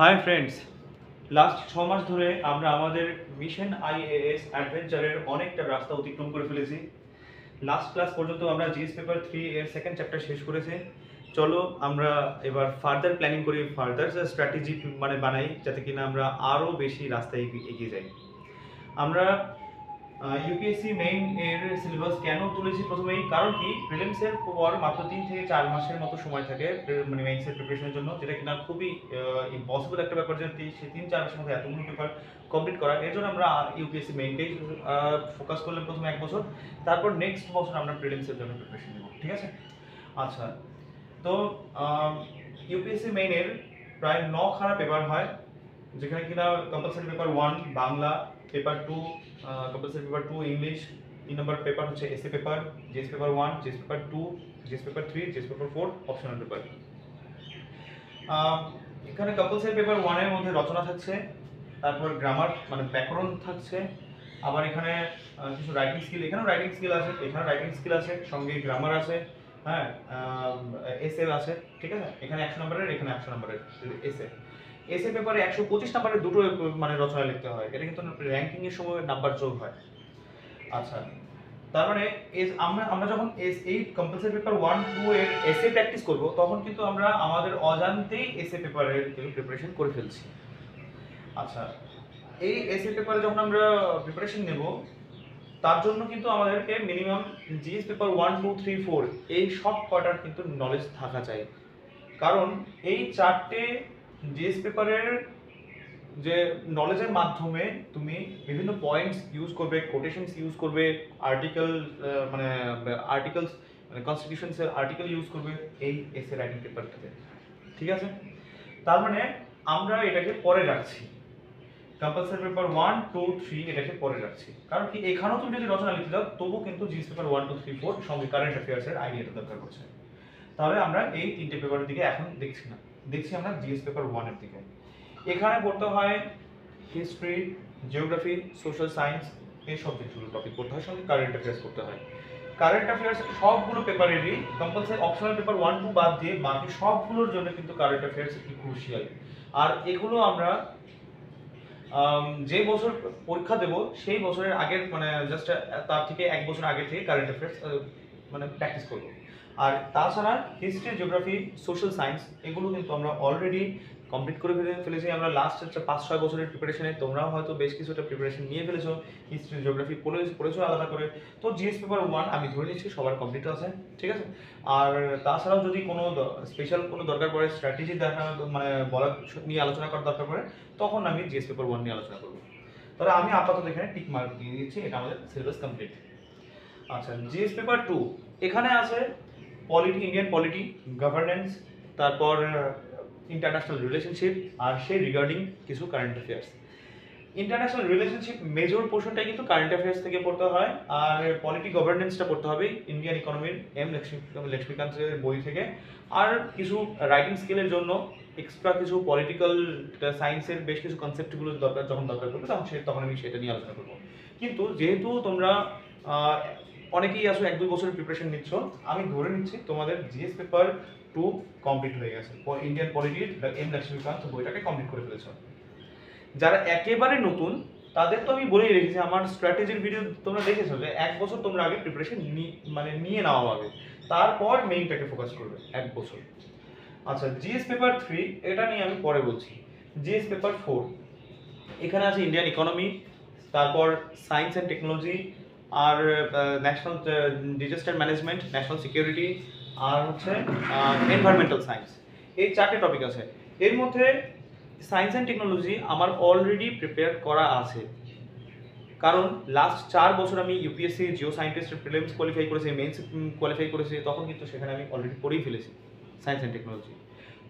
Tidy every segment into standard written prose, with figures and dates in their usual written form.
Hi friends, last 6 মাস ধরে আমরা আমাদের মিশন আইএএস অ্যাডভেঞ্চারের অনেকটা রাস্তা অতিক্রম করে ফেলেছি। লাস্ট ক্লাস পর্যন্ত আমরা জিএস পেপার 3 এর সেকেন্ড চ্যাপ্টার শেষ করেছি। চলো আমরা এবার ফার্দার প্ল্যানিং করি, ফার্দার স্ট্র্যাটেজি বানাই, যাতে কিনা আমরা আরও বেশি রাস্তায় এগিয়ে যাই। আমরা ইউপিএসসি মেইন এর সিলেবাস কেন তুলেছি প্রথমেই, কারণ কি প্রিলিমসের পর মাত্র 3 থেকে 4 মাসের মতো সময় থাকে মেইনসের প্রিপারেশনের জন্য, যেটা কিনা খুবই ইম্পসিবল একটা ব্যাপার, যে 3-4 মাসের মধ্যে এতগুলো পেপার কমপ্লিট করা। এর জন্য আমরা ইউপিএসসি মেইনকেই ফোকাস করলাম প্রথমে 1 বছর, তারপর নেক্সট বছর আমরা প্রিলিমসের জন্য প্রিপারেশন নেব। ঠিক আছে? আচ্ছা, তো ইউপিএসসি মেইনের প্রায় 9খানা পেপার হয়, যেখানে কিনা compulsory paper 1 Bangla, paper 2 compulsory paper 2 English, 3 নম্বর পেপার হচ্ছে SA paper, GS paper 1, GS paper 2, GS paper 3, GS paper 4 optional paper. এখানে কম্পালসারি পেপার 1 এর মধ্যে রচনা থাকছে, তারপর গ্রামার ব্যাকরণ থাকছে, আবার এখানে কিছু রাইটিং স্কিল, এখানেও রাইটিং স্কিল আছে, এখানে রাইটিং স্কিল আছে, সঙ্গে গ্রামার আছে, হ্যাঁ, এসএ আছে। ঠিক আছে? এখানে 100 নম্বরের, এখানে 100 নম্বরের এসএ পেপারে 125 নম্বরের দুটো রচনা লিখতে হয়। এটা কিন্তু র্যাঙ্কিং এর সময় নাম্বার যোগ হয়। আচ্ছা, তার মানে আমরা যখন এই কম্পালসারি পেপার 1-2 এর এসএ প্র্যাকটিস করব, তখন কিন্তু আমরা আমাদের অজান্তেই এসএ পেপারের প্রিপারেশন করে ফেলছি। আচ্ছা, এই এসএ পেপারে যখন আমরা প্রিপারেশন নেব, তার জন্য কিন্তু আমাদেরকে মিনিমাম জিএস পেপার 1, 2, 3, 4 এই সব কটার কিন্তু নলেজ থাকা চাই। কারণ এই 4টে জিএস পেপারের যে নলেজের মাধ্যমে তুমি বিভিন্ন পয়েন্টস ইউজ করবে, কোটেশনস ইউজ করবে, আর্টিকেল আর্টিকেলস কনস্টিটিউশনসের আর্টিকেল ইউজ করবে এই এসএ রাইটিং পেপারটাতে। ঠিক আছে? তার মানে আমরা এটাকে পরে রাখছি, কম্পালসারি পেপার 1, 2, 3 এটাকে পরে রাখছি। কারণ কি এখানেও তুমি যদি রচনা লিখতে যাও, তবু কিন্তু জিএস পেপার 1, 2, 3, 4 সঙ্গে কারেন্ট অ্যাফেয়ার্সের আইডিয়াটা দরকার পড়ছে। তাহলে আমরা এই 3টে পেপারের দিকে এখন দেখছি না, দেখছি আমরা জিএস পেপার 1 এর দিকে। এখানে পড়তে হয় হিস্ট্রি, জিওগ্রাফি, সোশ্যাল সায়েন্স, এই সাবজেক্টগুলো টপিক পড়তে হয়, সঙ্গে কারেন্ট অ্যাফেয়ার্স পড়তে হয়। কারেন্ট অ্যাফেয়ার্স সবগুলো পেপারেরই কম্পালসারি অপশনাল পেপার 1, 2 বাদ দিয়ে বাকি সবগুলোর জন্য কিন্তু কারেন্ট অ্যাফেয়ার্স একটু ক্রুশিয়াল। আর এগুলো আমরা যে বছর পরীক্ষা দেব সেই বছরের আগের জাস্ট তার থেকে 1 বছর আগে থেকে কারেন্ট অ্যাফেয়ার্স প্র্যাকটিস করব। আর তাছাড়া হিস্ট্রি, জিওগ্রাফি, সোশ্যাল সায়েন্স এগুলো কিন্তু আমরা অলরেডি কমপ্লিট করে ফেলেছি। আমরা লাস্ট 5-6 বছরের প্রিপারেশনে তোমরাও হয়তো বেশ কিছুটা প্রিপারেশন নিয়ে ফেলেছো, হিস্ট্রি, জিওগ্রাফি পড়েছো আলাদা করে। তো জিএস পেপার 1 আমি ধরে নিচ্ছি সবার কমপ্লিট আছে। ঠিক আছে? আর তাছাড়াও যদি কোনো স্পেশাল কোনো দরকার পড়ে, স্ট্র্যাটেজি বলার নিয়ে আলোচনা করার দরকার পড়ে, তখন আমি জিএস পেপার 1 নিয়ে আলোচনা করব। তাহলে আমি আপাতত এখানে টিক মার্ক দিয়ে দিচ্ছি, এটা আমাদের সিলেবাস কমপ্লিট। আচ্ছা, জিএস পেপার 2 এখানে আছে পলিটি, ইন্ডিয়ান পলিটি, গভর্নেন্স, তারপর ইন্টারন্যাশনাল রিলেশনশিপ, আর সেই রিগার্ডিং কিছু current affairs. International relationship major পোর্শনটাই কিন্তু কারেন্ট অ্যাফেয়ার্স থেকে পড়তে হয়, আর পলিটি গভর্নেন্সটা পড়তে হবে ইন্ডিয়ান ইকোনমির লক্ষ্মীকান্তের বই থেকে। আর কিছু রাইটিং স্কিলের জন্য এক্সট্রা কিছু পলিটিক্যাল সায়েন্সের বেশ কিছু কনসেপ্টগুলো যখন দরকার পড়বে, তখন আমি সেটা নিয়ে আলোচনা করবো। কিন্তু যেহেতু তোমরা অনেকেই আসো 1-2 বছরের প্রিপারেশন নিচ্ছ, আমি ধরে নিচ্ছি তোমাদের জিএস পেপার 2 কমপ্লিট হয়ে গেছে, ইন্ডিয়ান পলিটির লক্ষ্মীকান্ত বইটাকে কমপ্লিট করে ফেলেছো। যারা একেবারে নতুন তাদের তো আমি বলেই রেখেছি, আমার স্ট্র্যাটেজির ভিডিও তোমরা দেখেছো, যে 1 বছর তোমরা আগে প্রিপারেশন নিয়ে নেওয়া হবে, তারপর মেইনটাকে ফোকাস করবে 1 বছর। আচ্ছা, জিএস পেপার 3 এটা নিয়ে আমি পরে বলছি। জিএস পেপার 4 এখানে আছে ইন্ডিয়ান ইকোনমি, তারপর সায়েন্স অ্যান্ড টেকনোলজি, আর national disaster management, national security, আর হচ্ছে এনভায়রনমেন্টাল সায়েন্স। এই 4টে টপিক আছে। এর মধ্যে সায়েন্স অ্যান্ড টেকনোলজি আমার অলরেডি প্রিপেয়ার করা আছে, কারণ লাস্ট 4 বছর আমি ইউপিএসসি জিও সায়েন্টিস্টের প্রিলিমস কোয়ালিফাই করেছি, মেইনস কোয়ালিফাই করেছি, তখন কিন্তু সেখানে আমি অলরেডি পড়েই ফেলেছি সায়েন্স অ্যান্ড টেকনোলজি।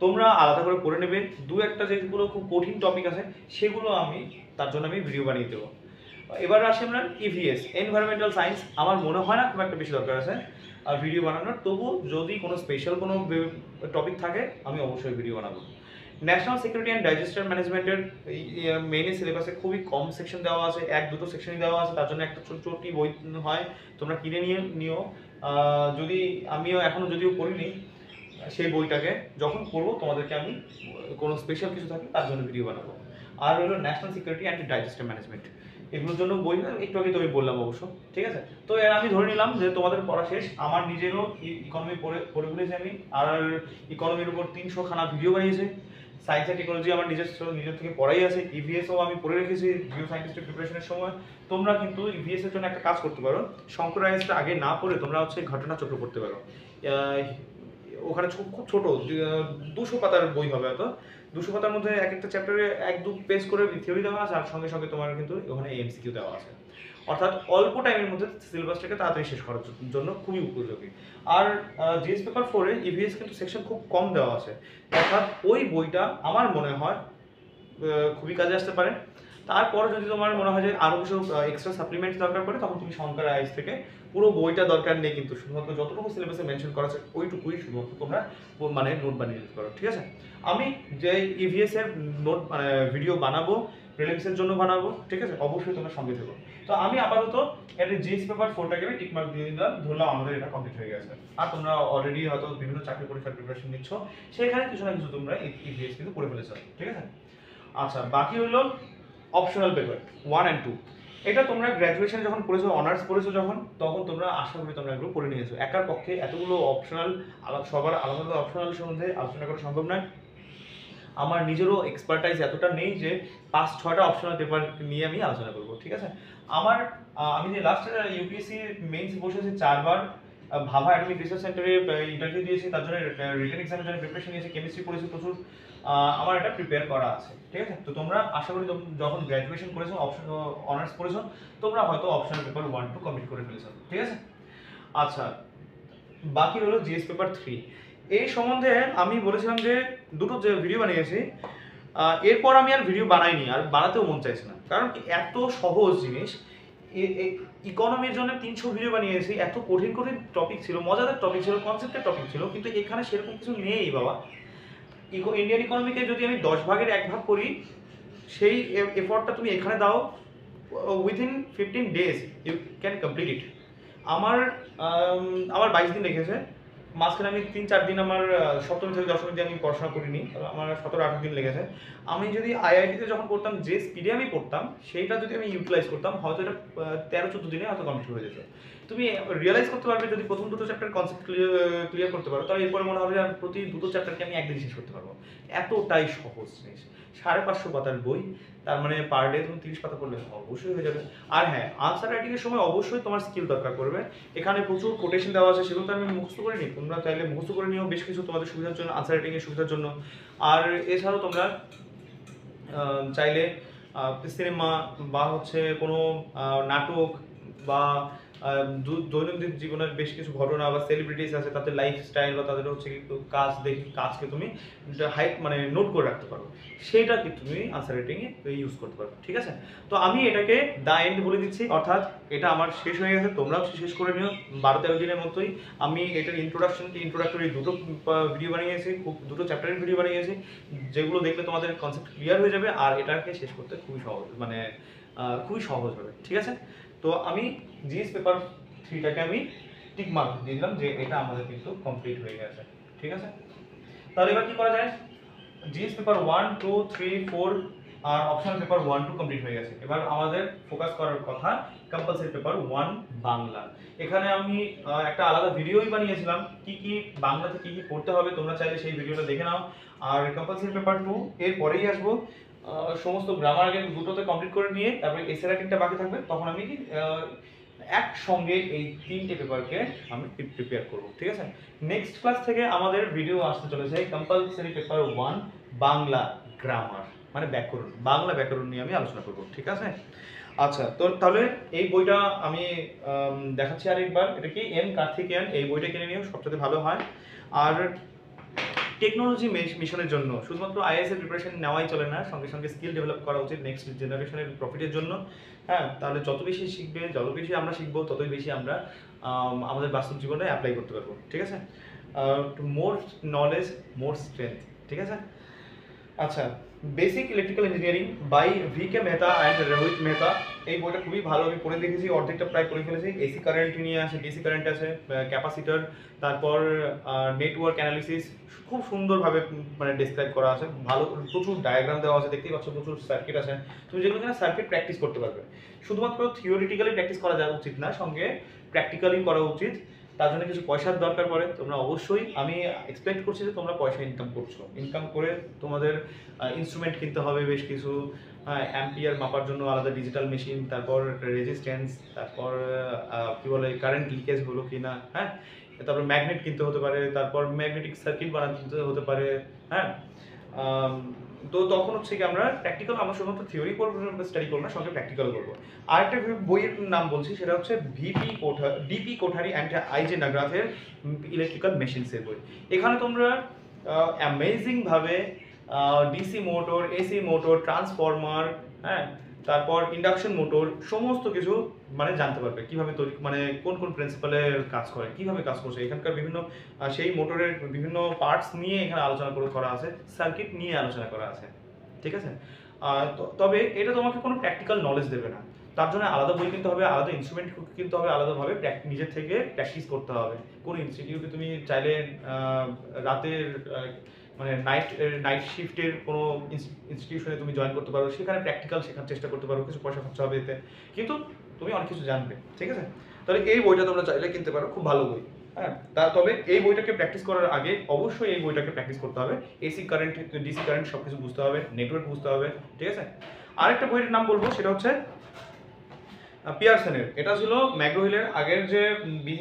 তোমরা আলাদা করে পড়ে নেবে, 2-1টা যেগুলো খুব কঠিন টপিক আছে সেগুলো আমি তার জন্য আমি ভিডিও বানিয়ে দেবো। এবার আসি আমরা ইভিএস, এনভায়রনমেন্টাল সায়েন্স। আমার মনে হয় না খুব একটা বেশি দরকার আছে আর ভিডিও বানানোর, তবু যদি কোনো স্পেশাল কোনো টপিক থাকে আমি অবশ্যই ভিডিও বানাবো। ন্যাশনাল সিকিউরিটি অ্যান্ড ডিজাস্টার ম্যানেজমেন্টের মেইন সিলেবাসে খুবই কম সেকশন দেওয়া আছে, 1-2টো সেকশনই দেওয়া আছে, তার জন্য একটা ছোট্ট বই হয়, তোমরা কিনে নিও। যদি আমিও এখনো যদিও পড়িনি, সেই বইটাকে যখন পড়বো তোমাদেরকে আমি কোনো স্পেশাল কিছু থাকলে তার জন্য ভিডিও বানাবো। আর হলো national security and digestive management, এগুলোর জন্য বই একটু আগে তুমি বললাম অবশ্য, ঠিক আছে। তো এর আমি ধরে নিলাম যে তোমাদের পড়া শেষ, আমার নিজেরও ইকোনমি পড়ে ফেলেছি আমি, আর ইকোনমির উপর 300 খানা ভিডিও বানিয়েছি। সায়েন্স অ্যান্ড টেকনোলজি আমার নিজের থেকে পড়াই আছে, ইভিএসও আমি পড়ে রেখেছি জিও সায়েন্টিস্টের প্রিপারেশনের সময়। তোমরা কিন্তু ইভিএস এর জন্য একটা কাজ করতে পারো, শঙ্কর আইএসটা আগে না পড়ে তোমরা হচ্ছে ঘটনাচক্র পড়তে পারো। ওখানে খুব ছোট 200 পাতার বই হবে, হয়তো 200 পাতার মধ্যে এক একটা চ্যাপ্টারে 1-2 পেজ করে থিওরি দেওয়া আছে, আর সঙ্গে সঙ্গে তোমার কিন্তু ওখানে এমসিকিউ দেওয়া আছে। অর্থাৎ অল্প টাইমের মধ্যে সিলেবাসটাকে তাড়াতাড়ি শেষ করার জন্য খুবই উপযোগী। আর জিএস পেপার 4-এ ইভিএস কিন্তু সেকশন খুব কম দেওয়া আছে, অর্থাৎ ওই বইটা আমার মনে হয় খুবই কাজে আসতে পারে। তারপর যদি তোমার মনে হয় যে আরও কিছু এক্সট্রা সাপ্লিমেন্ট দরকার পড়ে, তখন তুমি শঙ্কর আইএস থেকে পুরো বইটা দরকার নেই, কিন্তু শুধুমাত্র যতটুকু সিলেবাসে মেনশন করা আছে ওইটুকুই শুধুমাত্র তোমরা মানে নোট বানিয়ে নিতে পারো, ঠিক আছে। আমি যে ইভিএস এর নোট মানে ভিডিও বানাবো, প্রিলিমসের জন্য বানাবো, ঠিক আছে, অবশ্যই তোমরা সঙ্গে থেকো। তো আমি আপাতত এটা জিএস পেপার 4টাকে আমি টিক মার্ক দিয়ে দিলাম, ধরলাম আমাদের এটা কমপ্লিট হয়ে গেছে। আর তোমরা অলরেডি হয়তো বিভিন্ন চাকরি পরীক্ষার প্রিপারেশন নিচ্ছ, সেখানে কিছু না কিছু তোমরা ইভিএস কিন্তু পড়ে ফেলেছো, ঠিক আছে। আচ্ছা, বাকি হলো অপশনাল পেপার 1 and 2। এটা তোমরা গ্র্যাজুয়েশন যখন পড়েছো, অনার্স পড়েছো যখন, তখন তোমরা আশা করি তোমরা এগুলো পড়ে নিয়েছো। একার পক্ষে এতগুলো অপশনাল সবার আলাদা আলাদা অপশনাল সম্বন্ধে আলোচনা করা সম্ভব নয়। আমার নিজেরও এক্সপার্টাইজ এতটা নেই যে 5-6টা অপশনাল পেপার নিয়ে আমি আলোচনা করবো, ঠিক আছে। আমি যে লাস্ট ইউপিএসসি মেইনস বসেছি 4বার, ভাভা একাডেমিক রিসার্চ সেন্টারে ইন্টারভিউ দিয়েছি, তার জন্য রিটেন এক্সামের জন্য প্রিপারেশন নিয়েছি, কেমিস্ট্রি পড়েছি প্রচুর, আমার এটা প্রিপেয়ার করা আছে, ঠিক আছে। তো তোমরা আশা করি যখন গ্র্যাজুয়েশন করেছো, অনার্স পড়েছো, তোমরা হয়তো অপশনাল পেপার 1-2 কমপ্লিট করে ফেলেছো, ঠিক আছে। আচ্ছা, বাকি হলো জিএস পেপার 3। এই সম্বন্ধে আমি বলেছিলাম যে দুটো যে ভিডিও বানিয়েছি, এরপর আমি আর ভিডিও বানাইনি, আর বানাতেও মন চাইছে না, কারণ কি এত সহজ জিনিস। ইকোনমির জন্য 300 ভিডিও বানিয়েছি, এত কঠিন কঠিন টপিক ছিল, মজাদার টপিক ছিল, কনসেপ্টের টপিক ছিল, কিন্তু এখানে সেরকম কিছু নেই বাবা। ইন্ডিয়ান ইকোনমিকে যদি আমি 10 ভাগের 1 ভাগ করি, সেই এফর্টটা তুমি এখানে দাও, within 15 days you can complete it. আমার 22 দিন লেগেছে, মাঝখানে আমি 3-4 দিন আমার সপ্তম থেকে দশম দিন আমি পড়াশোনা করিনি, আমার 17-18 দিন লেগেছে। আমি যদি আইআইটিতে যখন পড়তাম, যে স্পিডে আমি পড়তাম সেইটা যদি আমি ইউটিলাইজ করতাম, হয়তো এটা 13-14 দিনে হয়তো কমপ্লিট হয়ে যেত। তুমি রিয়েলাইজ করতে পারবে যদি প্রথম দুটো চ্যাপ্টার কনসেপ্ট ক্লিয়ার করতে পারো, তাহলে এরপরে মনে হবে যে প্রতি দুটো চ্যাপ্টারকে আমি একদিন শেষ করতে পারবো। এতটাই সহজ জিনিস, 550 পাতার বই, তার মানে পার ডে তুমি 30 পাতা পড়লে অবশ্যই হয়ে যাবে। আর হ্যাঁ, আনসার রাইটিং এর সময় অবশ্যই তোমার স্কিল দরকার পড়বে। এখানে প্রচুর কোটেশন দেওয়া আছে, সেগুলো তো আমি মুখস্থ করে নিই, তোমরা চাইলে মুখস্থ করে নিও বেশ কিছু তোমাদের সুবিধার জন্য, আনসার রাইটিং এর সুবিধার জন্য। আর এছাড়াও তোমরা চাইলে সিনেমা বা হচ্ছে কোনো নাটক বা দৈনন্দিন জীবনের বেশ কিছু ঘটনা বা সেলিব্রিটিস আছে, তাদের লাইফস্টাইল বা তাদের হচ্ছে কাজকে তুমি মানে নোট করে রাখতে পারো, সেইটা কি তুমি আনসার রাইটিংয়ে ইউজ করতে পারো, ঠিক আছে। তো আমি এটাকে দ্য এন্ড বলে দিচ্ছি, অর্থাৎ এটা আমার শেষ হয়ে গেছে, তোমরাও শেষ করে নিও 12-13 দিনের মতোই। আমি এটার ইন্ট্রোডাক্টরি দুটো ভিডিও বানিয়েছি, দুটো চ্যাপ্টারের ভিডিও বানিয়েছি, যেগুলো দেখলে তোমাদের কনসেপ্ট ক্লিয়ার হয়ে যাবে, আর এটাকে শেষ করতে খুবই সহজ, মানে খুবই সহজ হবে, ঠিক আছে। তো আমি জিএস পেপার 3টাকে আমি টিক মার্ক দিয়ে দিলাম যে এটা আমাদের কিন্তু কমপ্লিট হয়ে গেছে, ঠিক আছে। তাহলে এবার কি করা যায়, জিএস পেপার 1, 2, 3, 4 আর অপশনাল পেপার 1-2 কমপ্লিট হয়ে গেছে। এবার আমাদের ফোকাস করার কথা কম্পালসারি পেপার 1 বাংলা। এখানে আমি একটা আলাদা ভিডিওই বানিয়েছিলাম কি কি বাংলাতে কি কি পড়তে হবে, তোমরা চাইলে সেই ভিডিওটা দেখে নাও। আর কম্পালসারি পেপার 2 এর পরেই আসবো, সমস্ত গ্রামার আগে দুটোতে কমপ্লিট করে নিয়ে তারপরে এসে রাইটিংটা বাকি থাকবে, তখন আমি একসঙ্গে এই 3টে পেপারকে আমি প্রিপেয়ার করব, ঠিক আছে। নেক্সট ক্লাস থেকে আমাদের ভিডিও আসতে চলেছে কম্পালসারি পেপার 1 বাংলা গ্রামার, মানে ব্যাকরণ, বাংলা ব্যাকরণ নিয়ে আমি আলোচনা করব, ঠিক আছে। আচ্ছা, তো তাহলে এই বইটা আমি দেখাচ্ছি আরেকবার, এটা কি এম কার্থিকেয়ান, এই বইটা কিনে নিও, সবচেয়ে ভালো হয়। আর টেকনোলজি মিশনের জন্য শুধুমাত্র আইএএস এর প্রিপারেশন নেওয়াই চলে না, সঙ্গে সঙ্গে স্কিল ডেভেলপ করা উচিত নেক্সট জেনারেশনের প্রফিটের জন্য। হ্যাঁ, তাহলে যত বেশি শিখবে, যত বেশি আমরা শিখবো, ততই বেশি আমরা আমাদের বাস্তব জীবনে অ্যাপ্লাই করতে পারবো, ঠিক আছে। মোর নলেজ মোর স্ট্রেংথ, ঠিক আছে। আচ্ছা, basic electrical engineering by VK Mehta and Rohit Mehta, এই বইটা খুবই ভালো, আমি পড়ে দেখেছি, অর্ধেকটা প্রায় পড়ে ফেলেছি। এসি কারেন্ট নিয়ে আছে, ডিসি কারেন্ট আছে, ক্যাপাসিটর, তারপর নেটওয়ার্ক অ্যানালিসিস, খুব সুন্দরভাবে মানে ডিসক্রাইব করা আছে, ভালো প্রচুর ডায়াগ্রাম দেওয়া আছে, দেখতেই পাচ্ছ প্রচুর সার্কিট আছে, তুমি যেগুলো কিনা সার্কিট প্র্যাকটিস করতে পারবে। শুধুমাত্র থিওরিটিক্যালি প্র্যাকটিস করা যাওয়া উচিত না, সঙ্গে প্র্যাকটিক্যালি করা উচিত। তার জন্য কিছু পয়সার দরকার পড়ে, তোমরা অবশ্যই, আমি এক্সপেক্ট করছি যে তোমরা পয়সা ইনকাম করছো, ইনকাম করে তোমাদের ইনস্ট্রুমেন্ট কিনতে হবে বেশ কিছু, অ্যাম্পিয়ার মাপার জন্য আলাদা ডিজিটাল মেশিন, তারপর রেজিস্ট্যান্স, তারপর কি বলে কারেন্ট লিকেজ হলো কি না, হ্যাঁ, তারপর ম্যাগনেট কিনতে হতে পারে, তারপর ম্যাগনেটিক সার্কিট বানাতে হতে পারে, হ্যাঁ। তো তখন হচ্ছে কি আমরা প্র্যাকটিক্যাল, আমরা শুধুমাত্র থিওরি করবো, স্টাডি করবো না, সঙ্গে প্র্যাকটিক্যাল করবো। আরেকটা বইয়ের নাম বলছি, সেটা হচ্ছে ডিপি কোঠারি অ্যান্ড আইজে নাগরাথের ইলেকট্রিক্যাল মেশিনসের বই। এখানে তোমরা অ্যামেজিং ভাবে DC motor, AC motor, transformer, হ্যাঁ, তারপর ইন্ডাকশন মোটর, সমস্ত কিছু মানে জানতে পারবে কিভাবে তৈরি, মানে কোন কোন প্রিন্সিপালে কাজ করে, কিভাবে কাজ করছে, এখানকার বিভিন্ন সেই মোটরের বিভিন্ন পার্টস নিয়ে এখানে আলোচনা করা আছে, সার্কিট নিয়ে আলোচনা করা আছে, ঠিক আছে। তবে এটা তোমাকে কোনো প্র্যাকটিক্যাল নলেজ দেবে না, তার জন্য আলাদা বই কিনতে হবে, আলাদা ইনস্ট্রুমেন্ট কিনতে হবে, আলাদাভাবে নিজের থেকে প্র্যাকটিস করতে হবে। কোন ইনস্টিটিউটে তুমি চাইলে রাতের মানে নাইট শিফটের কোনো ইনস্টিটিউশনে তুমি জয়েন করতে পারো, সেখানে প্র্যাকটিক্যাল শেখার চেষ্টা করতে পারো, কিছু পয়সা খরচা হবে এতে, কিন্তু তুমি অনেক কিছু জানবে, ঠিক আছে। তাহলে এই বইটা তোমরা চাইলে কিনতে পারো, খুব ভালো বই, হ্যাঁ। তবে এই বইটাকে প্র্যাকটিস করার আগে অবশ্যই এই বইটাকে প্র্যাকটিস করতে হবে, এসি কারেন্ট, ডিসি কারেন্ট সব কিছু বুঝতে হবে, নেটওয়ার্ক বুঝতে হবে, ঠিক আছে। আরেকটা বইয়ের নাম বলবো, সেটা হচ্ছে পিয়ারসনের, এটা ছিল ম্যাকগ্রো হিলের আগের যে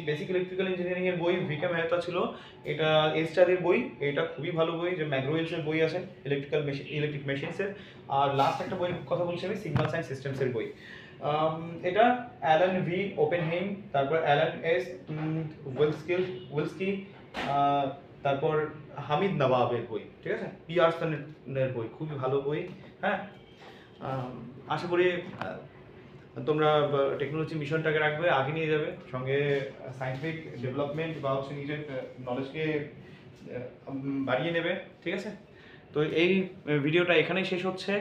বেসিক ইলেকট্রিক্যাল ইঞ্জিনিয়ারিং এর বই, VK মেহতা ছিল, এটা এসটারের বই, এটা খুবই ভালো বই, যে ম্যাকগ্রো হিলসের বই আছে ইলেকট্রিক মেশিনসের। আর লাস্ট একটা বইয়ের কথা বলছি আমি, সিগন্যাল সায়েন্স সিস্টেমসের বই, এটা অ্যালান ভি ওপেনহেইম, তারপর অ্যালান এস ওয়েলস্কি, তারপর হামিদ নওয়াবের বই, ঠিক আছে, পিয়ারসনের বই, খুবই ভালো বই, হ্যাঁ। আশা করি তোমরা টেকনোলজি মিশনটাকে রাখবে, আগে নিয়ে যাবে, সঙ্গে সায়েন্টিফিক ডেভেলপমেন্ট বা হচ্ছে নিজের নলেজকে বাড়িয়ে নেবে, ঠিক আছে। তো এই ভিডিওটা এখানেই শেষ হচ্ছে।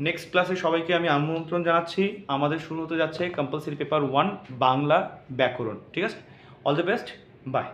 নেক্সট ক্লাসে সবাইকে আমি আমন্ত্রণ জানাচ্ছি, আমাদের শুরু হতে যাচ্ছে কম্পালসারি পেপার 1 বাংলা ব্যাকরণ, ঠিক আছে। All the best, by.